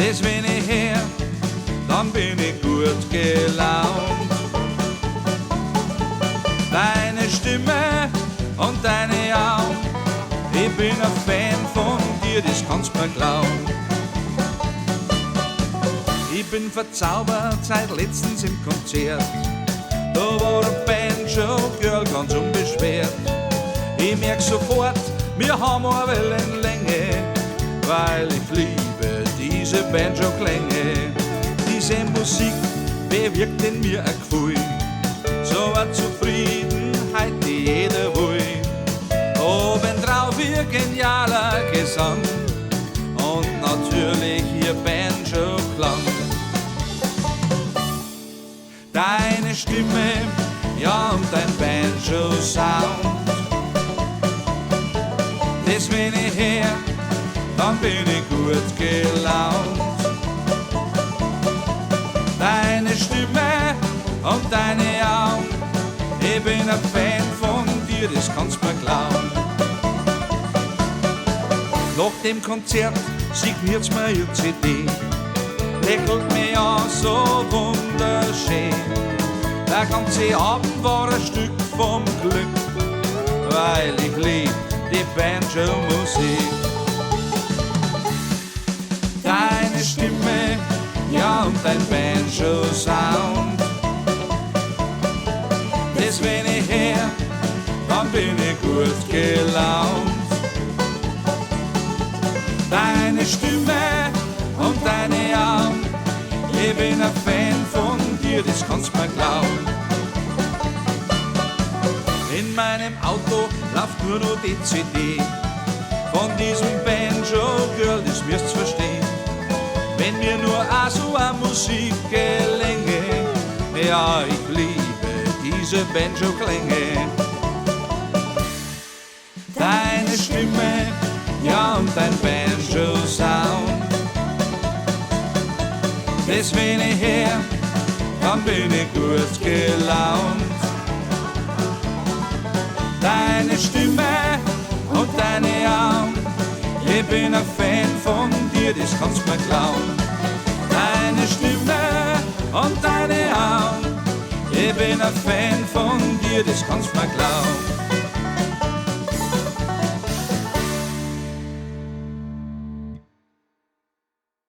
das wenn ich her, dann bin ich gut gelaunt. Deine Stimme und deine Augen, ich bin ein Fan von dir, das kannst mir glauben. Ich bin verzaubert seit letztens im Konzert, da war der Banjo-Girl ganz unbeschwert. Ich merk sofort, wir haben eine Wellenlänge, weil ich liebe diese Banjo-Klänge. Diese Musik bewirkt in mir ein Gefühl, so eine Zufriedenheit, die jeder will. Obendrauf ihr genialer Gesang und natürlich ihr Banjo-Klang. Deine Stimme, ja und dein Banjo-Sound, das wenn ich her, dann bin ich gut gelaunt. Deine Stimme und deine Augen, ich bin ein Fan von dir, das kannst mir glauben. Nach dem Konzert signiert's mir ihr CD, lächelt mich an, so wunderschön. Der ganze Abend war ein Stück vom Glück, weil ich lieb die Banjo-Musik. Deine Stimme, ja und dein Banjo-Sound, das wenn ich her, dann bin ich gut gelaunt. Deine Stimme und deine Augen, ich bin ein Fan von dir, das kannst mir glauben. In meinem Auto läuft nur noch die CD von diesem Banjo-Girl, das wirst's verstehen. Wenn mir nur auch so eine Musik gelänge, ja, ich liebe diese Banjo-Klänge. Deine Stimme, ja und dein Banjo-Sound, das wenn ich her, dann bin ich gut gelaunt. Deine Stimme und deine Augen, ich bin ein Fan von dir, das kannst mir glauben. Deine Stimme und deine Augen, ich bin ein Fan von dir, das kannst mir glauben.